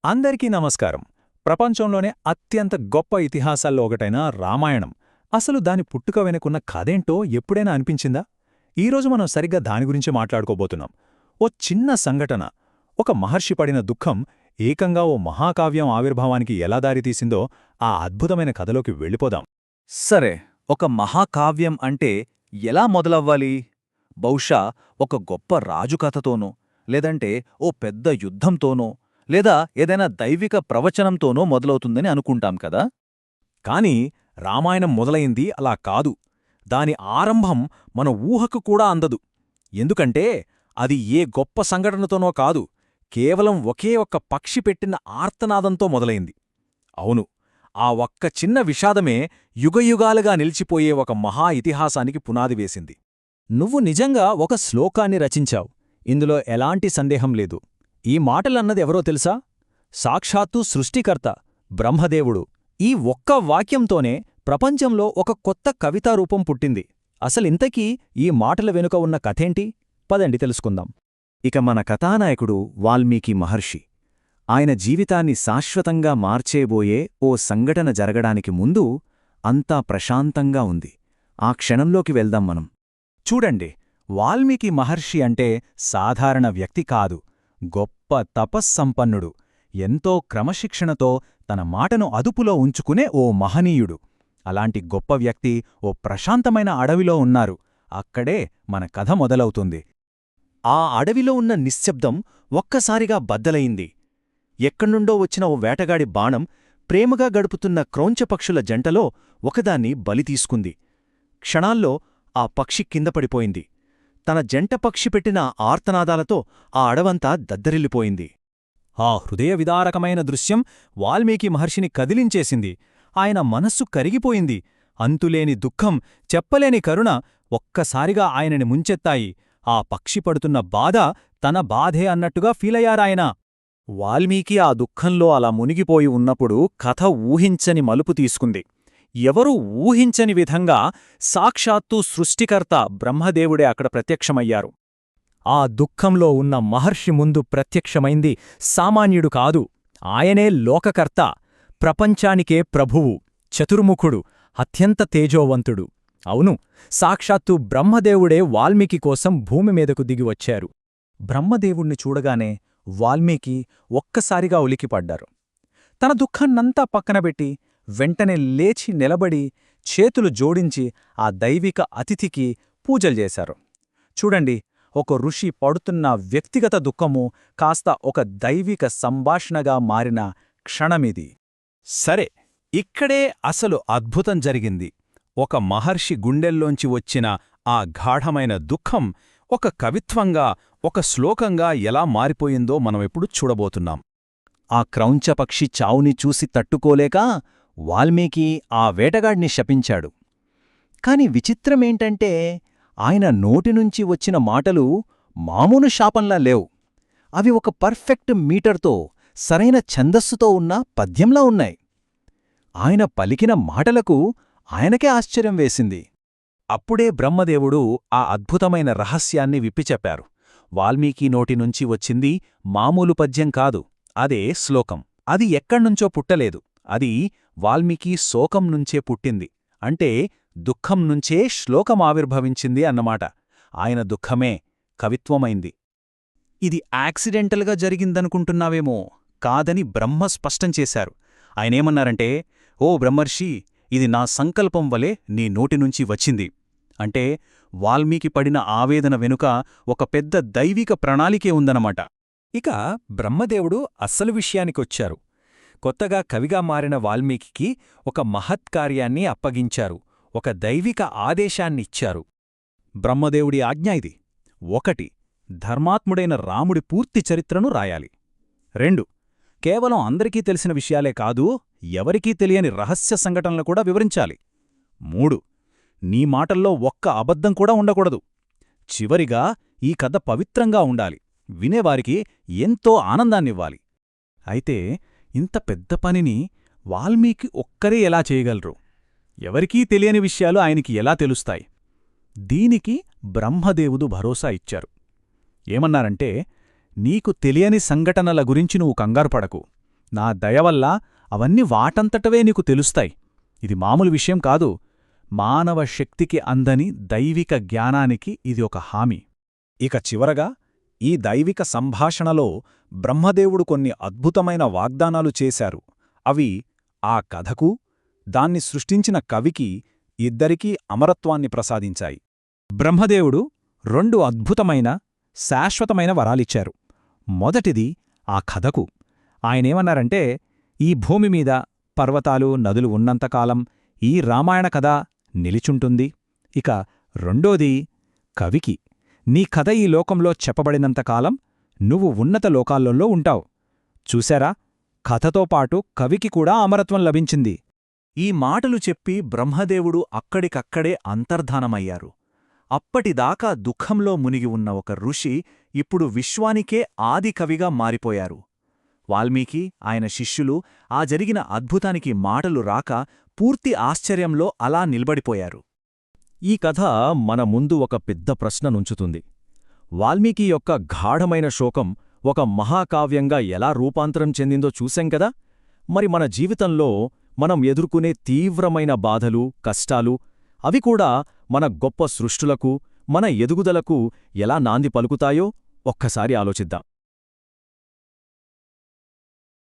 అందరికీ నమస్కారం. ప్రపంచంలోనే అత్యంత గొప్ప ఇతిహాసాల్లో ఒకటైన రామాయణం అసలు దాని పుట్టుక వెనుకున్న కథేంటో ఎప్పుడైనా అనిపించిందా? ఈరోజు మనం సరిగ్గా దాని గురించి మాట్లాడుకోబోతున్నాం. ఓ చిన్న సంఘటన, ఒక మహర్షి పడిన దుఃఖం ఏకంగా ఓ మహాకావ్యం ఆవిర్భావానికి ఎలా దారితీసిందో ఆ అద్భుతమైన కథలోకి వెళ్ళిపోదాం. సరే, ఒక మహాకావ్యం అంటే ఎలా మొదలవ్వాలి? బహుశా ఒక గొప్ప రాజు కథతోనో, లేదంటే ఓ పెద్ద యుద్ధంతోనో, లేదా ఏదైనా దైవిక ప్రవచనంతోనో మొదలవుతుందని అనుకుంటాం కదా. కాని రామాయణం మొదలైంది అలా కాదు. దాని ఆరంభం మన ఊహకు కూడా అందదు. ఎందుకంటే అది ఏ గొప్ప సంఘటనతోనో కాదు, కేవలం ఒకే ఒక్క పక్షి పెట్టిన ఆర్తనాదంతో మొదలైంది. అవును, ఆ ఒక్క చిన్న విషాదమే యుగయుగాలుగా నిలిచిపోయే ఒక మహా ఇతిహాసానికి పునాది వేసింది. నువ్వు నిజంగా ఒక శ్లోకాన్ని రచించావు, ఇందులో ఎలాంటి సందేహం లేదు. ఈ మాటలన్నది ఎవరో తెలుసా? సాక్షాత్తు సృష్టికర్త బ్రహ్మదేవుడు. ఈ ఒక్క వాక్యంతోనే ప్రపంచంలో ఒక కొత్త కవితారూపం పుట్టింది. అసలింతకీ ఈ మాటల వెనుక ఉన్న కథేంటి? పదండి తెలుసుకుందాం. ఇక మన కథానాయకుడు వాల్మీకి మహర్షి. ఆయన జీవితాన్ని శాశ్వతంగా మార్చేబోయే ఓ సంఘటన జరగడానికి ముందు అంతా ప్రశాంతంగా ఉంది. ఆ క్షణంలోకి వెళ్దాం మనం. చూడండి, వాల్మీకి మహర్షి అంటే సాధారణ వ్యక్తి కాదు, గొప్ప తపస్సంపన్నుడు. ఎంతో క్రమశిక్షణతో తన మాటను అదుపులో ఉంచుకునే ఓ మహనీయుడు. అలాంటి గొప్ప వ్యక్తి ఓ ప్రశాంతమైన అడవిలో ఉన్నారు. అక్కడే మన కథ మొదలవుతుంది. ఆ అడవిలో ఉన్న నిశ్శబ్దం ఒక్కసారిగా బద్దలయింది. ఎక్కడ్నుండో వచ్చిన ఓ వేటగాడి బాణం ప్రేమగా గడుపుతున్న క్రౌంచపక్షుల జంటలో ఒకదాన్ని బలి తీసుకుంది. క్షణాల్లో ఆ పక్షి కిందపడిపోయింది. తన జంట పక్షి పెట్టిన ఆర్తనాదాలతో ఆ అడవంతా దద్దరిల్లిపోయింది. ఆ హృదయవిదారకమైన దృశ్యం వాల్మీకి మహర్షిని కదిలించేసింది. ఆయన మనస్సు కరిగిపోయింది. అంతులేని దుఃఖం, చెప్పలేని కరుణ ఒక్కసారిగా ఆయనని ముంచెత్తాయి. ఆ పక్షి పడుతున్న బాధ తన బాధే అన్నట్టుగా ఫీలయ్యారాయన. వాల్మీకి ఆ దుఃఖంలో అలా మునిగిపోయి ఉన్నప్పుడు కథ ఊహించని మలుపు తీసుకుంది. ఎవరూ ఊహించని విధంగా సాక్షాత్తు సృష్టికర్త బ్రహ్మదేవుడే అక్కడ ప్రత్యక్షమయ్యారు. ఆ దుఃఖంలో ఉన్న మహర్షి ముందు ప్రత్యక్షమైంది సామాన్యుడు కాదు, ఆయనే లోకకర్త, ప్రపంచానికే ప్రభువు, చతుర్ముఖుడు, అత్యంత తేజోవంతుడు. అవును, సాక్షాత్తు బ్రహ్మదేవుడే వాల్మీకి కోసం భూమి మీదకు దిగివచ్చారు. బ్రహ్మదేవుణ్ణి చూడగానే వాల్మీకి ఒక్కసారిగా ఉలికిపడ్డారు. తన దుఃఖాన్నంతా పక్కనబెట్టి వెంటనే లేచి నిలబడి చేతులు జోడించి ఆ దైవిక అతిథికి పూజలు చేశారు. చూడండి, ఒక ఋషి పడుతున్న వ్యక్తిగత దుఃఖము కాస్త ఒక దైవిక సంభాషణగా మారిన క్షణమిది. సరే, ఇక్కడే అసలు అద్భుతం జరిగింది. ఒక మహర్షి గుండెల్లోంచి వచ్చిన ఆ గాఢమైన దుఃఖం ఒక కవిత్వంగా, ఒక శ్లోకంగా ఎలా మారిపోయిందో మనమిప్పుడు చూడబోతున్నాం. ఆ క్రౌంచపక్షి చావుని చూసి తట్టుకోలేక వాల్మీకి ఆ వేటగాడిని శపించాడు. కాని విచిత్రమేంటంటే ఆయన నోటినుంచి వచ్చిన మాటలు మామూలు శాపంలా లేవు. అవి ఒక పర్ఫెక్ట్ మీటర్తో, సరైన ఛందస్సుతో ఉన్న పద్యంలా ఉన్నాయి. ఆయన పలికిన మాటలకు ఆయనకే ఆశ్చర్యం వేసింది. అప్పుడే బ్రహ్మదేవుడు ఆ అద్భుతమైన రహస్యాన్ని విప్పిచెప్పారు. వాల్మీకి నోటినుంచి వచ్చింది మామూలు పద్యం కాదు, అదే శ్లోకం. అది ఎక్కడ్నుంచో పుట్టలేదు, అది వాల్మీకి శోకం నుంచే పుట్టింది. అంటే దుఃఖం నుంచే శ్లోకం ఆవిర్భవించింది అన్నమాట. ఆయన దుఃఖమే కవిత్వమైంది. ఇది యాక్సిడెంటల్గా జరిగిందనుకుంటున్నావేమో, కాదని బ్రహ్మ స్పష్టం చేశారు. ఆయనేమన్నారంటే, ఓ బ్రహ్మర్షి, ఇది నా సంకల్పం వలె నీ నోటినుంచి వచ్చింది. అంటే వాల్మీకి పడిన ఆవేదన వెనుక ఒక పెద్ద దైవిక ప్రణాళికే ఉందన్నమాట. ఇక బ్రహ్మదేవుడు అస్సలు విషయానికొచ్చారు. కొత్తగా కవిగా మారిన వాల్మీకి ఒక మహత్కార్యాన్ని అప్పగించారు, ఒక దైవిక ఆదేశాన్నిచ్చారు. బ్రహ్మదేవుడి ఆజ్ఞ ఇది. 1. ధర్మాత్ముడైన రాముడి పూర్తి చరిత్రను రాయాలి. 2. కేవలం అందరికీ తెలిసిన విషయాలే కాదు, ఎవరికీ తెలియని రహస్య సంఘటనలు కూడా వివరించాలి. 3. నీ మాటల్లో ఒక్క అబద్ధం కూడా ఉండకూడదు. చివరిగా ఈ కథ పవిత్రంగా ఉండాలి, వినేవారికి ఎంతో ఆనందాన్నివ్వాలి. అయితే ఇంత పెద్ద పనిని వాల్మీకి ఒక్కరే ఎలా చేయగలరు? ఎవరికీ తెలియని విషయాలు ఆయనకి ఎలా తెలుస్తాయి? దీనికి బ్రహ్మదేవుడు భరోసా ఇచ్చారు. ఏమన్నారంటే, నీకు తెలియని సంఘటనల గురించి నువ్వు కంగారుపడకు, నా దయవల్ల అవన్నీ వాటంతటవే నీకు తెలుస్తాయి. ఇది మామూలు విషయం కాదు. మానవ శక్తికి అందని దైవిక జ్ఞానానికి ఇది ఒక హామీ. ఇక చివరగా ఈ దైవిక సంభాషణలో బ్రహ్మదేవుడు కొన్ని అద్భుతమైన వాగ్దానాలు చేశారు. అవి ఆ కథకు, దాన్ని సృష్టించిన కవికి ఇద్దరికీ అమరత్వాన్ని ప్రసాదించాయి. బ్రహ్మదేవుడు 2 అద్భుతమైన, శాశ్వతమైన వరాలిచ్చారు. మొదటిది ఆ కథకు. ఆయనేమన్నారంటే, ఈ భూమిమీద పర్వతాలు, నదులు ఉన్నంతకాలం ఈ రామాయణ కథ నిలిచుంటుంది. ఇక రెండోది కవికి. నీ కథ ఈ లోకంలో చెప్పబడినంతకాలం నువ్వు ఉన్నత లోకాల్లో ఉంటావు. చూశారా, కథతో పాటు కవికి కూడా అమరత్వం లభించింది. ఈ మాటలు చెప్పి బ్రహ్మదేవుడు అక్కడికక్కడే అంతర్ధానమయ్యారు. అప్పటిదాకా దుఃఖంలో మునిగి ఉన్న ఒక ఋషి ఇప్పుడు విశ్వానికే ఆది కవిగా మారిపోయారు. వాల్మీకి, ఆయన శిష్యులు ఆ జరిగిన అద్భుతానికి మాటలు రాక పూర్తి ఆశ్చర్యంలో అలా నిలబడిపోయారు. ఈ కథ మన ముందు ఒక పెద్ద ప్రశ్ననుంచుతుంది. వాల్మీకి యొక్క గాఢమైన శోకం ఒక మహాకావ్యంగా ఎలా రూపాంతరం చెందిందో చూశాం కదా. మరి మన జీవితంలో మనం ఎదుర్కొనే తీవ్రమైన బాధలు, కష్టాలు, అవి కూడా మన గొప్ప సృష్టులకు, మన ఎదుగుదలకు ఎలా నాంది పలుకుతాయో ఒక్కసారి ఆలోచిద్దాం.